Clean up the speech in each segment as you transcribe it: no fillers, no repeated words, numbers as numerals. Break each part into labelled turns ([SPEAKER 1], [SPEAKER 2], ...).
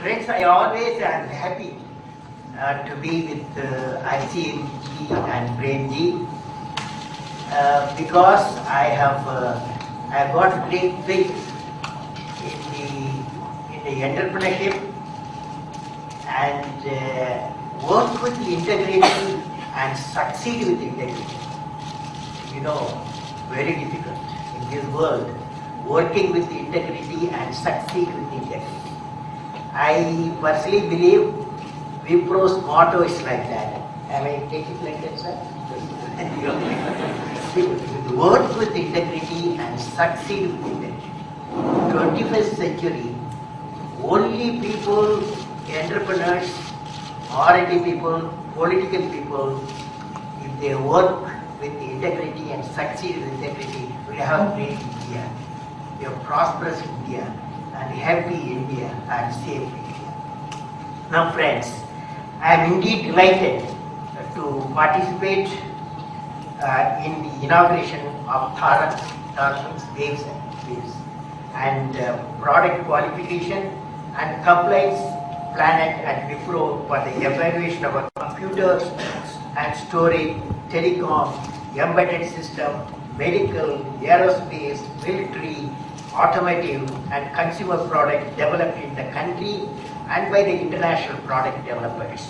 [SPEAKER 1] Friends, I always am happy to be with ICMG and BrainG because I got great faith in the entrepreneurship and work with integrity and succeed with integrity. You know, very difficult in this world, working with integrity and succeed with integrity. I personally believe Wipro's motto is like that. Am I taking it like that, sir? Work with integrity and succeed with integrity. 21st century, only people, entrepreneurs, R&D people, political people, if they work with integrity and succeed with integrity, we have great India. We have prosperous India and happy India and safe India. Now friends, I am indeed delighted to participate in the inauguration of Tharak's Waves and product qualification and compliance planet at Wipro for the evaluation of our computers and storage, telecom, embedded system, medical, aerospace, military, automotive and consumer products developed in the country and by the international product developers.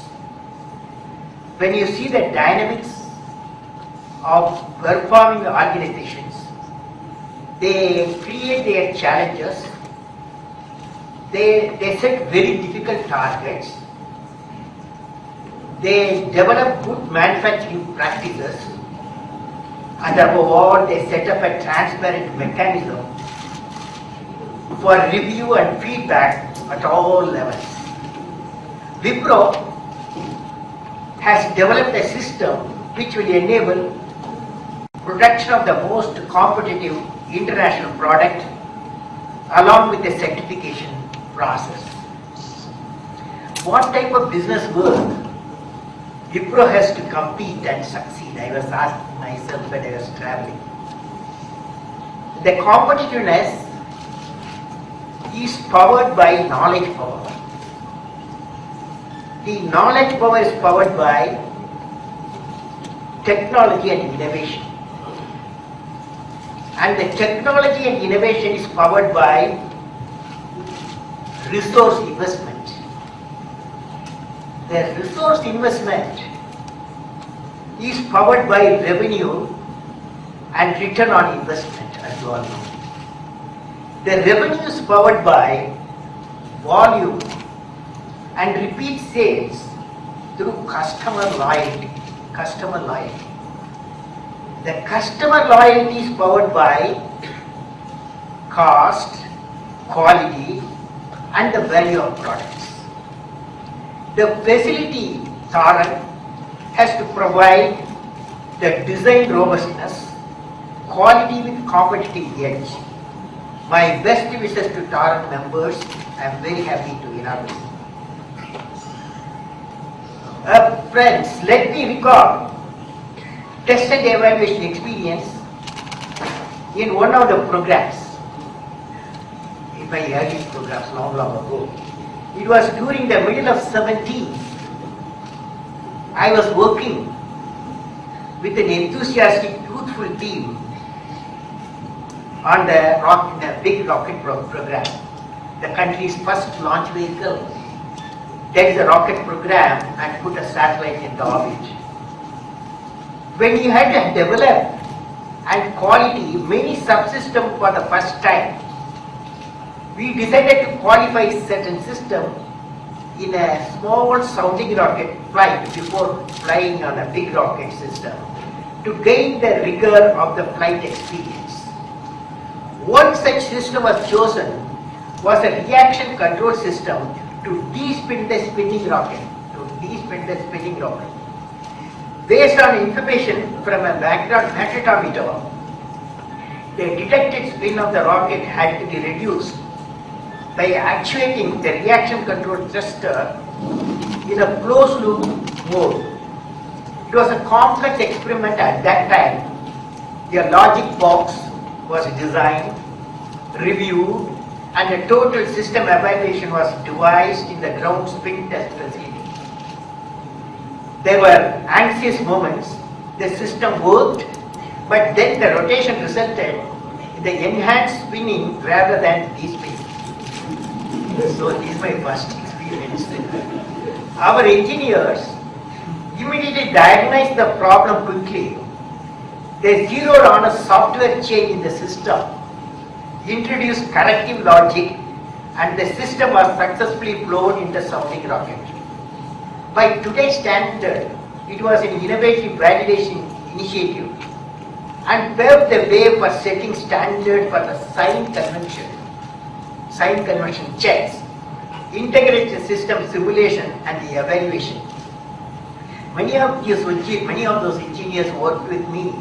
[SPEAKER 1] When you see the dynamics of performing organizations, they create their challenges, they set very difficult targets, they develop good manufacturing practices, and above all they set up a transparent mechanism for review and feedback at all levels. Wipro has developed a system which will enable production of the most competitive international product along with the certification process. What type of business work Wipro has to compete and succeed? I was asking myself when I was traveling. The competitiveness is powered by knowledge power. The knowledge power is powered by technology and innovation. And the technology and innovation is powered by resource investment. The resource investment is powered by revenue and return on investment, as you all know. The revenue is powered by volume and repeat sales through customer loyalty. The customer loyalty is powered by cost, quality, and the value of products. The facility Tharak has to provide the design robustness, quality with competitive edge. My best wishes to Tharak members. I am very happy to inaugurate. Friends, let me recall test and evaluation experience in one of the programs, in my early programs long ago. It was during the middle of 70s. I was working with an enthusiastic, youthful team on the big rocket program, the country's first launch vehicle. That is a rocket program and put a satellite in the orbit. When you had to develop and quality many subsystems for the first time, we decided to qualify certain system in a small sounding rocket flight before flying on a big rocket system to gain the rigor of the flight experience. One such system was chosen was a reaction control system to de-spin the spinning rocket. Based on information from a magnetometer, the detected spin of the rocket had to be reduced by actuating the reaction control thruster in a closed loop mode. It was a complex experiment at that time. The logic box was designed, reviewed, and a total system evaluation was devised in the ground spin test facility. There were anxious moments, the system worked, but then the rotation resulted in the enhanced spinning rather than de-spinning. So this is my first experience. Our engineers immediately diagnosed the problem quickly. They zeroed on a software change in the system, introduced corrective logic, and the system was successfully flown in the sounding rocket. By today's standard, it was an innovative validation initiative and paved the way for setting standard for the sign convention checks, integrated system simulation and the evaluation. Many of those engineers worked with me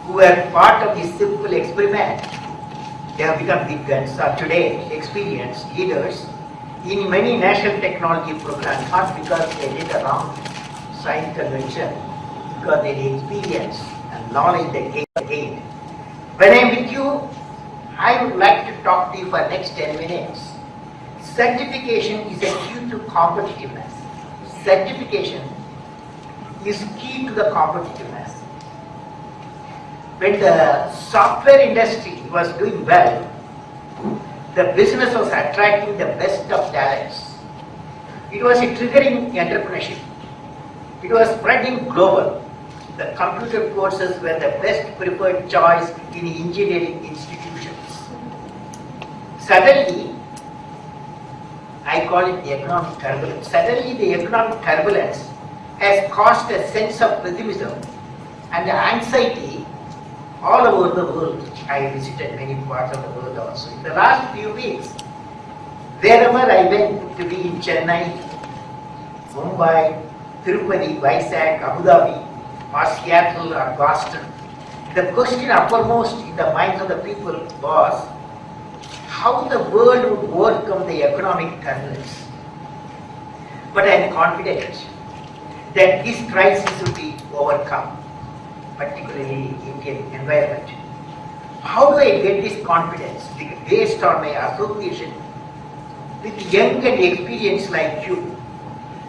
[SPEAKER 1] who were part of this simple experiment. They have become big guns, are today experienced leaders in many national technology programs, not because they did a wrong sign convention, because they had experience and knowledge they gained. When I am with you, I would like to talk to you for the next 10 minutes. Certification is a key to competitiveness. Certification is key to the competitiveness. When the software industry was doing well, the business was attracting the best of talents. It was triggering entrepreneurship. It was spreading global. The computer courses were the best preferred choice in engineering institutions. Suddenly, I call it the economic turbulence. Suddenly, the economic turbulence has caused a sense of pessimism and anxiety all over the world. I visited many parts of the world also. In the last few weeks, wherever I went, to be in Chennai, Mumbai, Tirupati, Vizag, Abu Dhabi, or Seattle or Boston, the question uppermost in the minds of the people was how the world would overcome the economic turbulence. But I am confident that this crisis will be overcome, particularly in Indian environment. How do I get this confidence? Based on my association with young and experienced like you,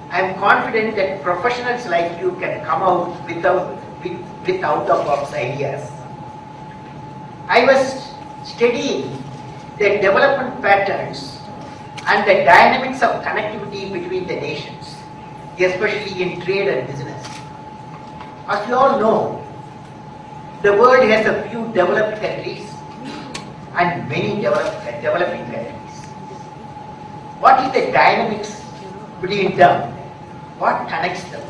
[SPEAKER 1] I am confident that professionals like you can come out with out-of-box ideas. I was studying the development patterns and the dynamics of connectivity between the nations, especially in trade and business. As you all know, the world has a few developed countries and many developing countries. What is the dynamics between them? What connects them?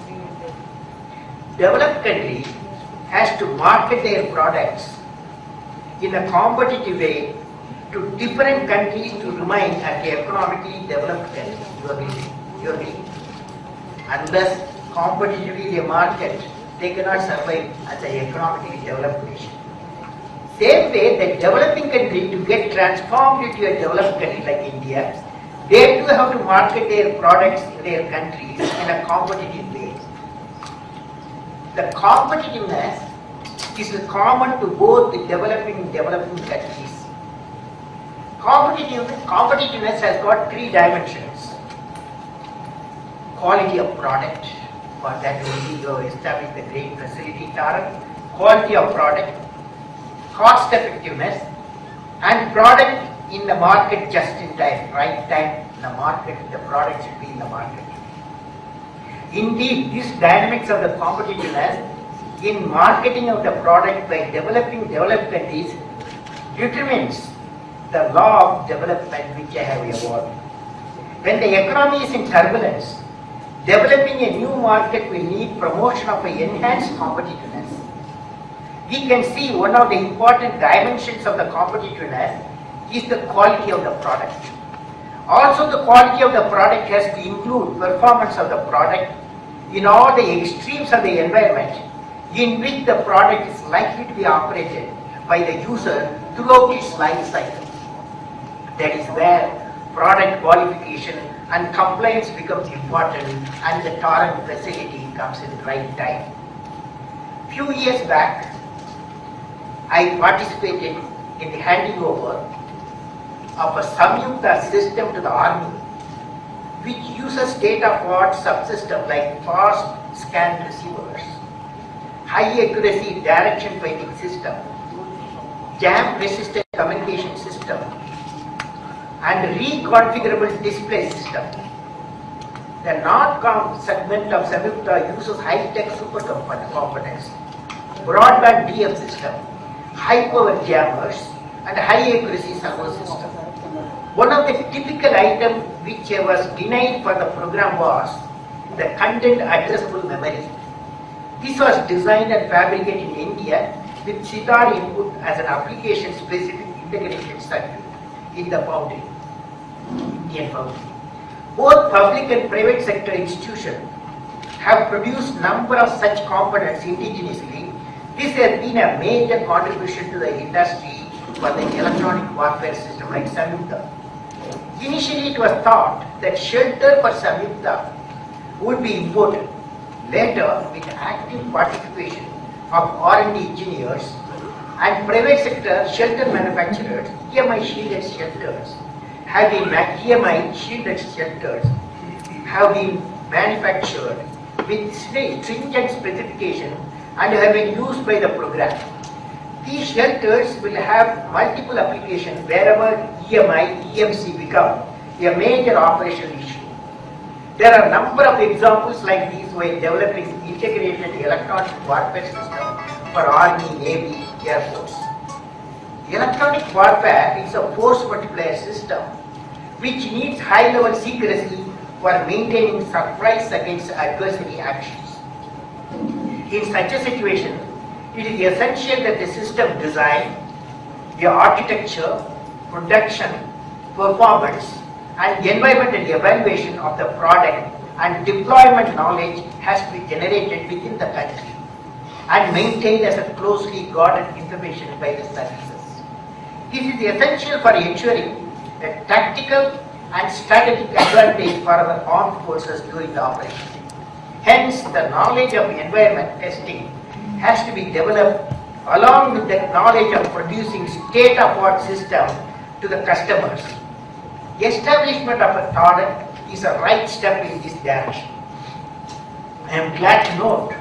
[SPEAKER 1] Developed country has to market their products in a competitive way to different countries to remain at the economically developed country. You agree? Unless competitively they market, they cannot survive as an economically developed nation. Same way, the developing country to get transformed into a developed country like India, they too have to market their products in their countries in a competitive way. The competitiveness is common to both the developing and developing countries. Competitiveness has got three dimensions. Quality of product, for that only you have established the great facility Tarak. Quality of product, cost effectiveness, and product in the market just in time, right time in the market, the product should be in the market. Indeed, these dynamics of the competitiveness in marketing of the product by developed countries determines the law of development which I have evolved. When the economy is in turbulence, developing a new market will need promotion of an enhanced competitiveness. We can see one of the important dimensions of the competitiveness is the quality of the product. Also, the quality of the product has to include performance of the product in all the extremes of the environment in which the product is likely to be operated by the user throughout its life cycle. That is where product qualification and compliance becomes important and the Torrent facility comes in the right time. Few years back, I participated in the handing over of a Samyukta system to the army, which uses state-of-the-art subsystem like fast scan receivers, high accuracy direction finding system, jam resistant communication system, and reconfigurable display system. The NORDCOM segment of Samyukta uses high-tech supercomponents, broadband DF system, high-power jammers, and high-accuracy servo system. One of the typical items which was denied for the program was the content addressable memory. This was designed and fabricated in India with CITAR input as an application-specific integrated circuit in the foundry, Indian foundry. Both public and private sector institutions have produced number of such components indigenously. This has been a major contribution to the industry for the electronic warfare system like Samyukta. Initially it was thought that shelter for Samyukta would be imported. Later, with active participation of R&D engineers and private sector shelter manufacturers, EMI shielded shelters have been manufactured with stringent specification and have been used by the program. These shelters will have multiple applications wherever EMI, EMC become a major operational issue. There are a number of examples like these while developing integrated electronic warfare system for Army, Navy, Air Force. Electronic warfare is a force multiplier system which needs high-level secrecy for maintaining surprise against adversary actions. In such a situation, it is essential that the system design, the architecture, production, performance, and environmental evaluation of the product and deployment knowledge has to be generated within the country and maintained as a closely guarded information by the services. This is essential for ensuring a tactical and strategic advantage for our armed forces during the operation. Hence, the knowledge of environment testing has to be developed along with the knowledge of producing state-of-the-art system to the customers. Establishment of a product is a right step in this direction. I am glad to note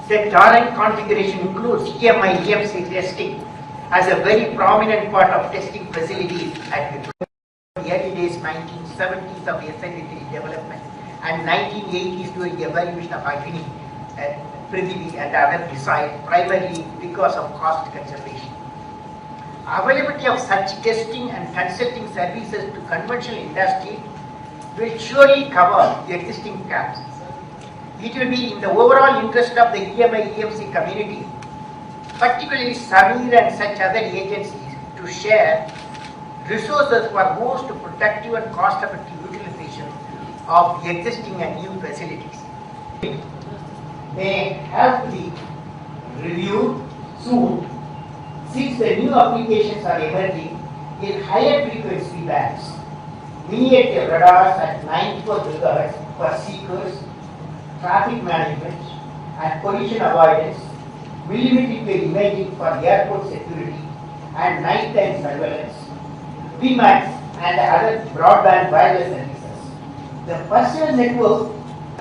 [SPEAKER 1] that Torrent configuration includes EMI EMC testing as a very prominent part of testing facilities at the early days 1970s of SN3 development and 1980s during the evaluation of Agni, Prithvi and other missiles primarily because of cost conservation. Availability of such testing and consulting services to conventional industry will surely cover the existing gaps. It will be in the overall interest of the EMI EMC community, particularly SAMIR and such other agencies, to share resources for most productive and cost-effective utilization of existing and new facilities. They have to be reviewed soon, since the new applications are emerging in higher frequency bands. Miniature radars at 94 GHz for seekers, traffic management and collision avoidance, millimeter wave imaging for airport security and nighttime surveillance, VMAX and other broadband wireless services. The personal network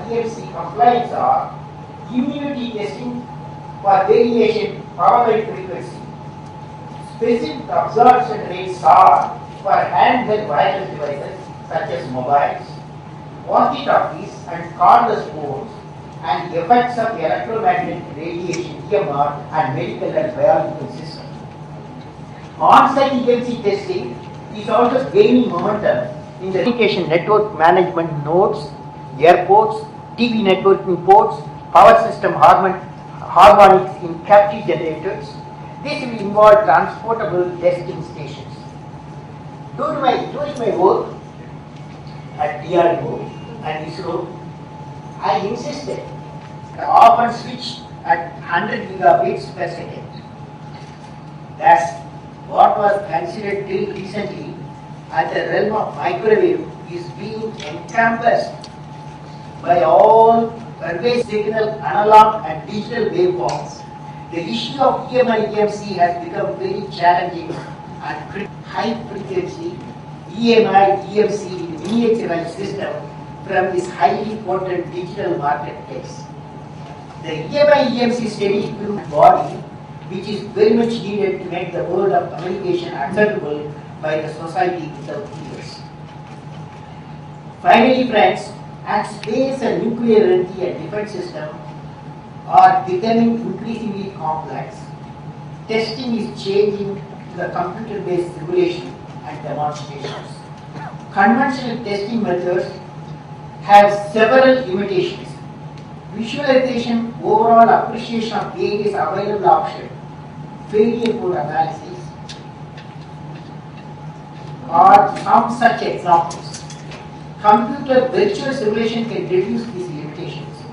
[SPEAKER 1] EMC compliance are immunity testing for variation power and frequency, specific absorption rates are for handheld wireless devices such as mobiles, walkie-talkies and cordless phones, and effects of electromagnetic radiation EMR and medical and biological systems. On-site EMC testing is also gaining momentum in the communication network management nodes, airports, TV networking ports, power system harmonics in captive generators. This will involve transportable testing stations. During my work at DRDO and ISRO, I insisted to often switch at 100 gigabits per second. Thus, what was considered till recently as the realm of microwave is being encompassed by all pervasive signal, analog and digital waveforms. The issue of EMI EMC has become very challenging and high frequency EMI, EMC miniaturized system from this highly potent digital marketplace. The EMI EMC steady group body, which is very much needed to make the world of communication acceptable by the society without fears. Finally, friends, as space and nuclear energy and defense system are becoming increasingly complex, testing is changing to the computer-based simulation and demonstrations. Conventional testing methods have several limitations. Visualization, overall appreciation of various available options, failure code analysis are some such examples. Computer virtual simulation can reduce these limitations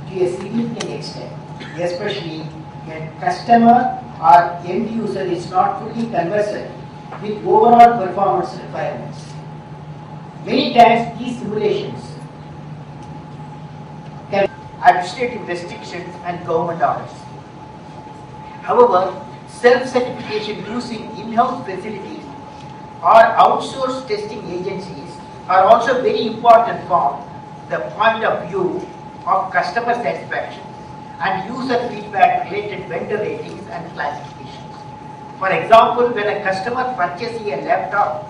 [SPEAKER 1] to a significant extent, especially when customer or end user is not fully conversant with overall performance requirements. Many times these simulations can administrative restrictions and government orders. However, self-certification using in-house facilities or outsourced testing agencies are also very important from the point of view of customer satisfaction and user feedback related vendor ratings and classifications. For example, when a customer purchases a laptop,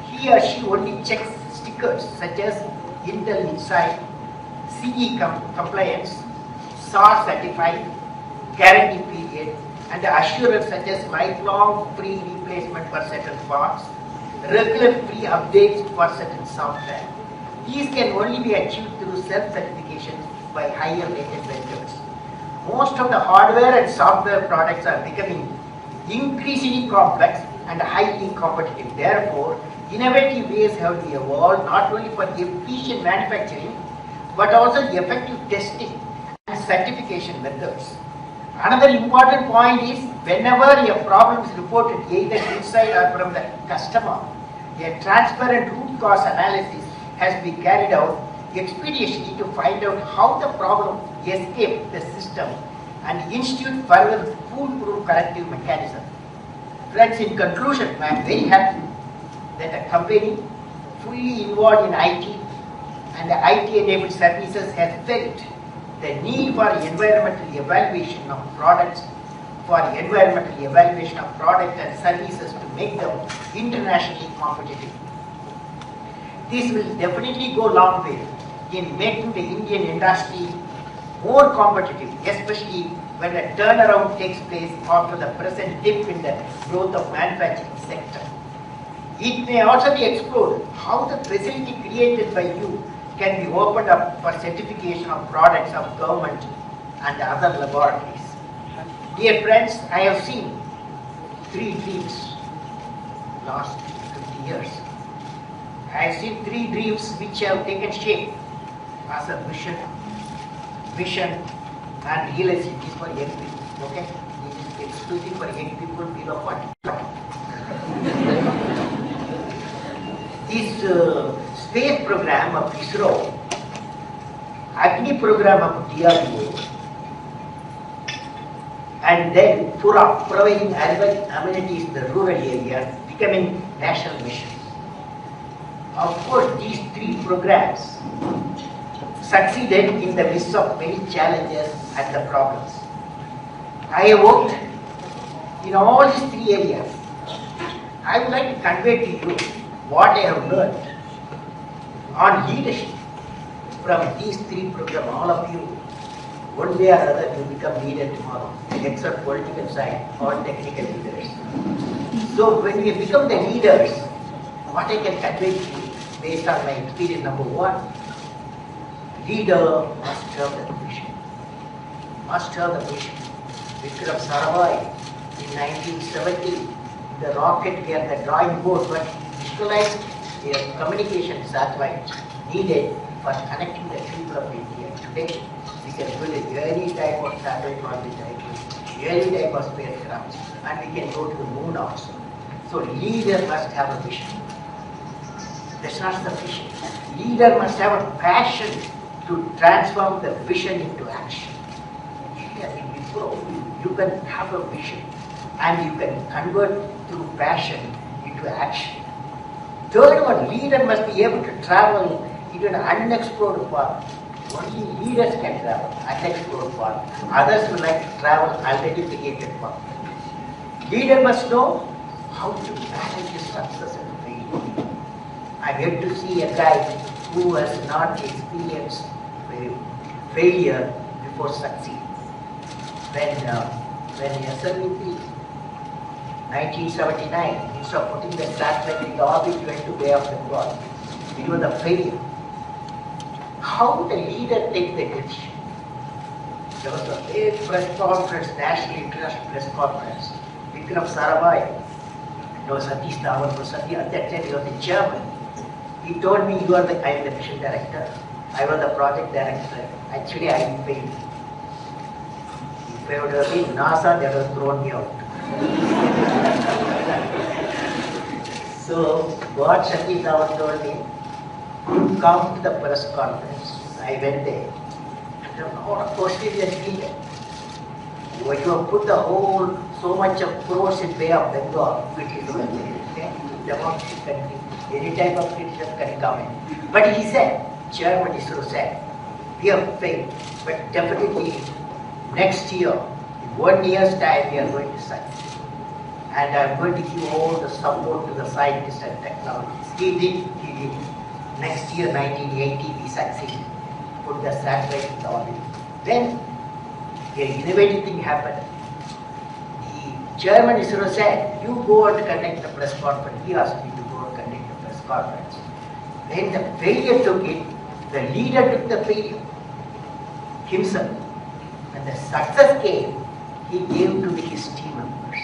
[SPEAKER 1] he or she only checks stickers such as Intel Inside, CE compliance, SAR certified, guarantee period, and assurance such as lifelong free replacement for certain parts, regular free updates for certain software. These can only be achieved through self-certification by higher rated vendors. Most of the hardware and software products are becoming increasingly complex and highly competitive. Therefore, innovative ways have to evolve not only for efficient manufacturing but also effective testing and certification methods. Another important point is whenever a problem is reported either inside or from the customer, a transparent root cause analysis has been carried out expeditiously to find out how the problem escaped the system and institute further foolproof corrective mechanism. Friends, in conclusion, I am very happy that a company fully involved in IT and the IT-enabled services has felt the need for environmental evaluation of products, and services to make them internationally competitive. This will definitely go a long way in making the Indian industry more competitive, especially when a turnaround takes place after the present dip in the growth of manufacturing sector. It may also be explored how the facility created by you can be opened up for certification of products of government and other laboratories. Dear friends, I have seen 3 dreams last 50 years. I have seen 3 dreams which have taken shape as a vision and realization. This is for young people, okay? This is exclusive for young people below 40. This space program of ISRO, Agni program of DRDO, and then PURA, providing urban amenities in the rural areas, becoming national missions. Of course, these 3 programs succeeded in the midst of many challenges and the problems. I have worked in all these 3 areas. I would like to convey to you what I have learned on leadership from these 3 programs. All of you, one way or other, you become leader tomorrow, except political side, all technical leaders. So when we become the leaders, what I can convey to you based on my experience, number 1, leader must have the vision. Must have the vision. Vikram Sarabhai in 1970, the rocket here, the drawing board, but visualized a communication satellite needed for connecting the people of India. Today, we can build any type of satellite orbit, any type of spacecraft, and we can go to the moon also. So leader must have a vision. That's not sufficient. Leader must have a passion to transform the vision into action. Here in Wipro, you can have a vision and you can convert through passion into action. Third one, leader must be able to travel into an unexplored path. Only leaders can travel unexplored path. Others will like to travel identified path. Leader must know how to manage his success and failure. I'm yet to see a guy who has not experienced failure before succeeding. When SLV 1979, instead of putting the satellite in the orbit, went to Bay of Bengal. It was a failure. How the leader takes the decision? There was a big press conference, national international press conference. Vikram Sarabhai, no Satish Dhawan was Satish, at that time he was the chairman. He told me, I am the mission director. I was the project director. Actually, I failed. If I would have been NASA, they would have thrown me out. So, what Satish Dhawan told me, come to the press conference. I went there. There was a lot of Australian leader. You have put the whole, so much of crores in Bay of Bengal, which is a democratic country. Any type of criticism can come in. But he said, Chairman ISRO said, we have failed, but definitely next year, in 1 year's time, we are going to succeed. And I am going to give all the support to the scientists and technologists. He did. Next year, 1980, we succeeded. Put the satellite in the orbit. Then, an innovative thing happened. The Chairman ISRO said, you go and conduct the press conference. He asked me to go and conduct the press conference. When the failure took it, the leader took the failure himself. When the success came, he gave to his team members.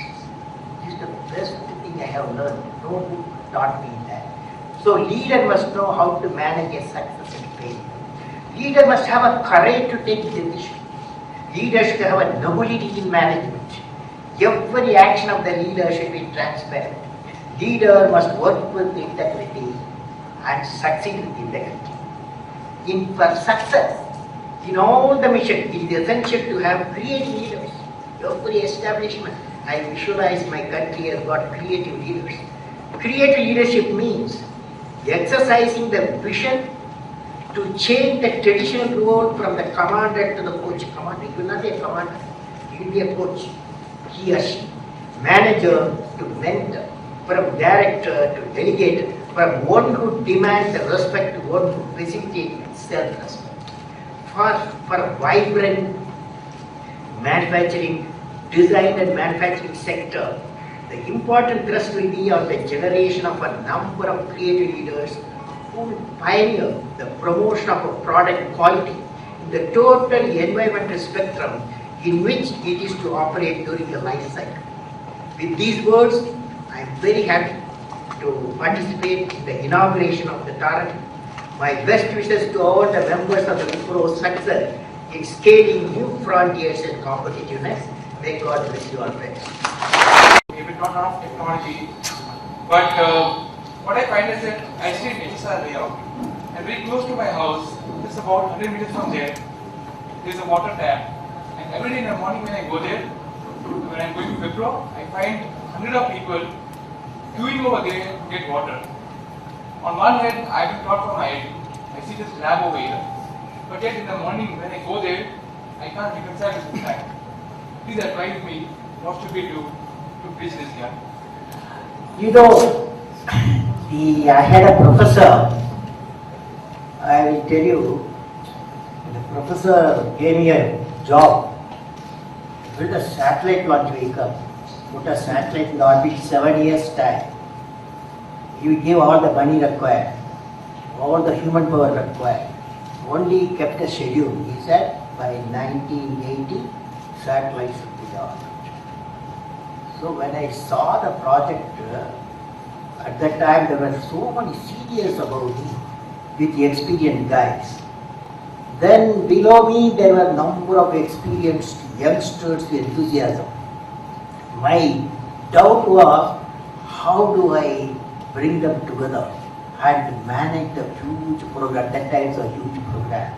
[SPEAKER 1] This is the best thing I have learned. No book taught me that. So leader must know how to manage a success and failure. Leader must have a courage to take decisions. Leader should have a nobility in management. Every action of the leader should be transparent. Leader must work with integrity and succeed with integrity. For success, in all the mission, it is essential to have creative leaders. Every establishment, I visualize my country has got creative leaders. Creative leadership means exercising the vision to change the traditional role from the commander to the coach. Commander, you will not be a commander, you will be a coach. He or she. Manager to mentor, from director to delegator, from one who demands the respect to one who facilitates self-respect. For vibrant manufacturing, design and manufacturing sector, the important thrust will be on the generation of a number of creative leaders who will pioneer the promotion of a product quality in the total environmental spectrum in which it is to operate during the life cycle. With these words, I am very happy to participate in the inauguration of the Taran. My best wishes to all the members of the Wipro success in scaling new frontiers and competitiveness. May God bless you all, friends.
[SPEAKER 2] Maybe not enough technology, but what I find is that I stay in HSR layout, and very close to my house, just about 100 meters from there, there is a water tap, and every day in the morning when I go there, when I am going to Wipro, I find hundreds of people queuing over there to get water. On one hand, I have been taught from IIT, I see this lab over here, but yet in the morning when I go there, I can't reconcile with the fact. Please advise me what should we do to bridge this gap.
[SPEAKER 1] You know, I had a professor, I will tell you, the professor gave me a job to build a satellite launch vehicle, put a satellite in the orbit 7 years time. He will give all the money required, all the human power required. Only kept a schedule. He said by 1980, satellites should be the orbit. So when I saw the project, at that time there were so many seniors above me with experienced guys. Then below me there were a number of experienced youngsters with enthusiasm. My doubt was, how do I bring them together and manage the huge program? At that time it was a huge program.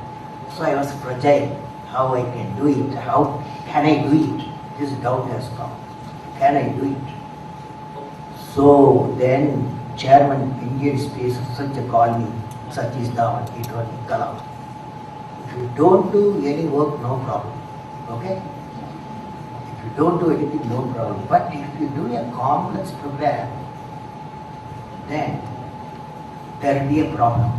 [SPEAKER 1] So I was fragile. How I can do it? How can I do it? This doubt has come. Can I do it? So then Chairman Indian Space Research called me, Satish Dhawan, it was Kalam. If you don't do any work, no problem. Okay? If you don't do anything, no problem. But if you do a complex program, then there will be a problem.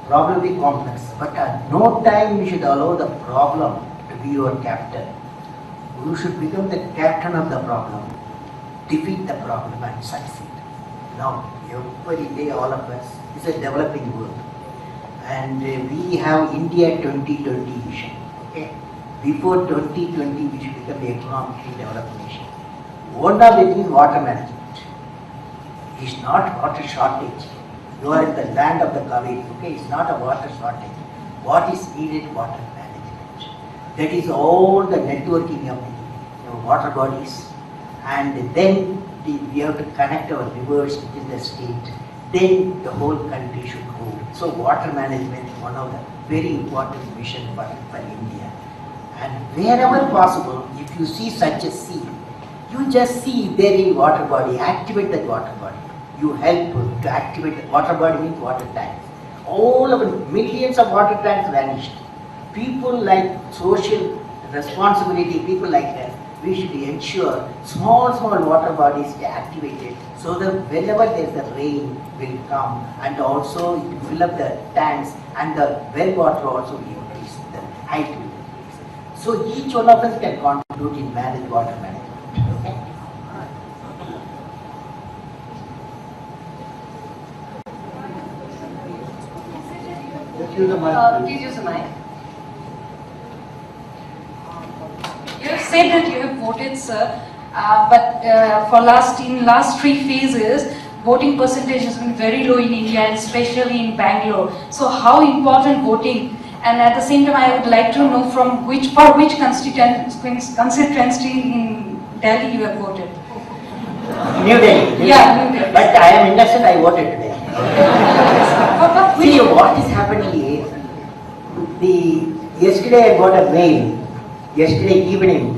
[SPEAKER 1] Problem will be complex. But at no time you should allow the problem to be your captain. You should become the captain of the problem, defeat the problem and succeed. Now, every day, all of us, is a developing world. And we have India 2020 vision. Okay? Before 2020, we should become an economically developed nation. One of the things is water management. It's not water shortage. You are in the land of the Kaveri. Okay? It's not a water shortage. What is needed? Water management. That is all the networking of the water bodies. And then we have to connect our rivers within the state. Then the whole country should go. So water management is one of the very important mission for India. And wherever possible, if you see such a sea, you just see there is water body, activate that water body. You help to activate the water body means water tanks. All of it, millions of water tanks vanished. People like social responsibility, people like us, we should ensure small water bodies get activated so that whenever there is a rain will come and also it will fill up the tanks and the well water also will increase, the height will increase. So each one of us can contribute in manage water management. Okay? Just use the mic.
[SPEAKER 3] Please use the mic. You have said that you have voted, sir, but for last 3 phases, voting percentage has been very low in India, and especially in Bangalore. So how important voting? And at the same time, I would like to know for which constituency in Delhi you have voted.
[SPEAKER 1] New Delhi.
[SPEAKER 3] Yeah, New Delhi.
[SPEAKER 1] But I am innocent, I voted today. See, what is happening is, yesterday I got a mail, yesterday evening,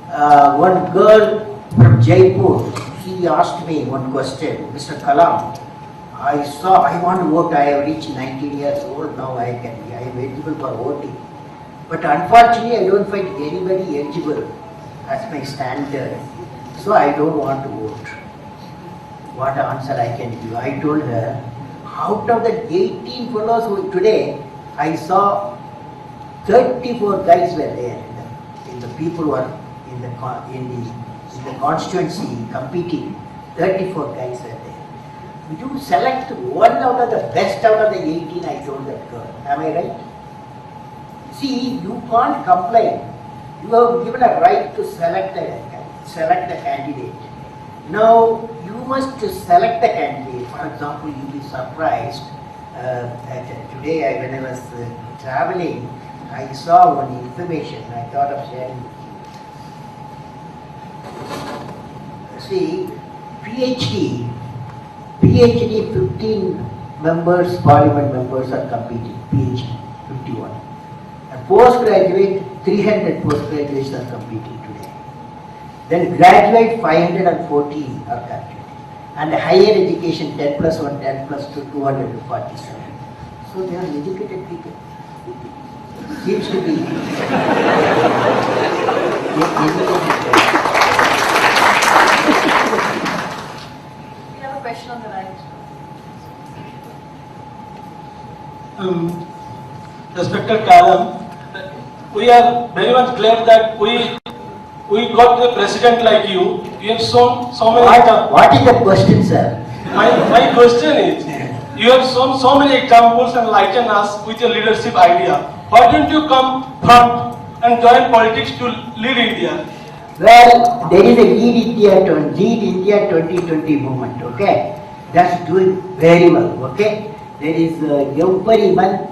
[SPEAKER 1] one girl from Jaipur, she asked me one question, Mr. Kalam, I want to vote, I have reached 19 years old, now I am eligible for voting. But unfortunately, I don't find anybody eligible as my standard, so I don't want to vote. What answer I can give? I told her, out of the 18 fellows who today, I saw 34 guys were there. The people who are in the constituency competing, 34 guys were there. You select one out of the best out of the 18, I told that girl. Am I right? See, you can't complain. You have given a right to select a candidate. Now, you must select the candidate. For example, you'll be surprised. Today, when I was traveling, I saw one information, I thought of sharing with you. See, PhD, 15 members, parliament members are competing, PhD, 51. And postgraduate, 300 postgraduates are competing today. Then graduate, 514 are competing. And higher education, 10 plus 1, 10 plus 2, 247. So they are educated people. Seems to be.
[SPEAKER 3] We have a question on the right.
[SPEAKER 4] Respected Kalam, we are very much glad that we got a president like you. You have shown so many.
[SPEAKER 1] What is the question, sir?
[SPEAKER 4] My question is, you have shown so many examples and enlightened us with your leadership idea. Why don't you come front and join politics to lead India?
[SPEAKER 1] Well, there is a Lead India 2020 movement, okay? That's doing very well, okay? There is every month,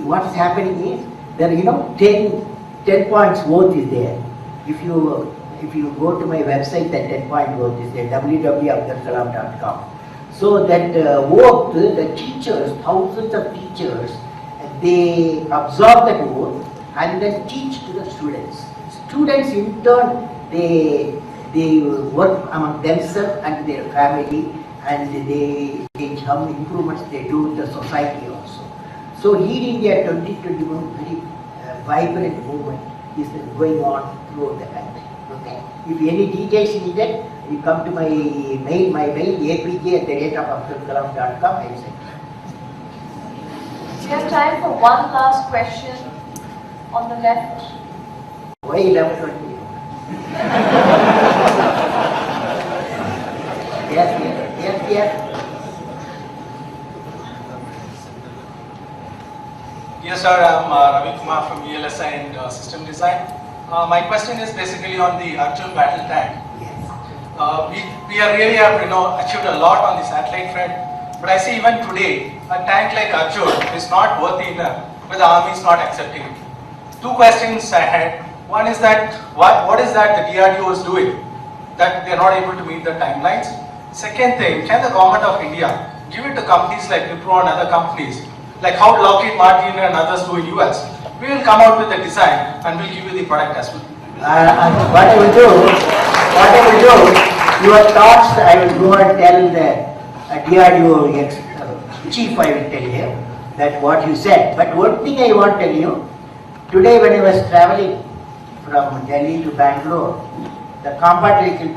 [SPEAKER 1] what's happening is, there 10 points vote is there. If you go to my website, that 10-point vote is there, www.abdulkalam.com. So that vote, the teachers, thousands of teachers, they absorb that vote and then teach to the students. Students in turn, they they work among themselves and their family, and they change some improvements they do in the society also. So Lead India 2021, very vibrant movement is going on throughout the country. Okay. If any details needed, you come to my mail, apj@abdulkalam.com. I will send.
[SPEAKER 5] We have time for one last question on the left.
[SPEAKER 1] Why 11:20? Yes.
[SPEAKER 6] Yes, sir. I'm Ravi Kumar from ELSI and System Design. My question is basically on the Arjun battle tank.
[SPEAKER 1] Yes.
[SPEAKER 6] We are really have achieved a lot on the satellite front, but I see even today a tank like Arjun is not worthy enough, but the army is not accepting it. Two questions I had. One is that what is that the DRDO is doing that they are not able to meet the timelines? Second thing, can the government of India give it to companies like Wipro and other companies, like how Lockheed Martin and others do in US? We will come out with the design and we'll give you the product as well.
[SPEAKER 1] What I will do, your thoughts I will go and tell the DRDO chief, I will tell you that what you said. But one thing I want to tell you, today when I was traveling from Delhi to Bangalore, the combat vehicle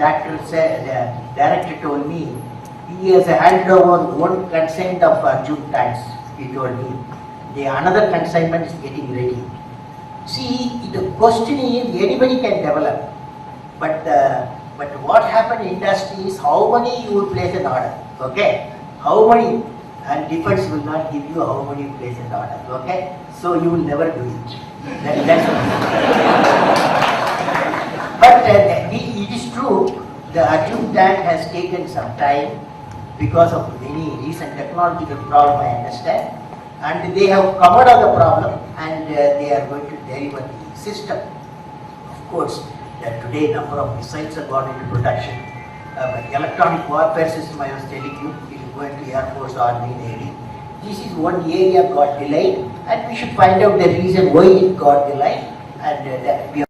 [SPEAKER 1] director told me he has handed over one consignment of Arjun tanks, he told me. The another consignment is getting ready. See, the question is anybody can develop, but what happened in industry is how many you will place an order, okay? How many, and defense will not give you how many you place an order, okay? So you will never do it. That's but it is true, the Arjun tank has taken some time because of many recent technological problem, I understand. And they have covered up the problem and they are going to deliver the system. Of course, today number of missiles are gone into production. But electronic warfare system I was telling you, it is going to Air Force, Army, Navy. This is one area got delayed and we should find out the reason why it got delayed, and we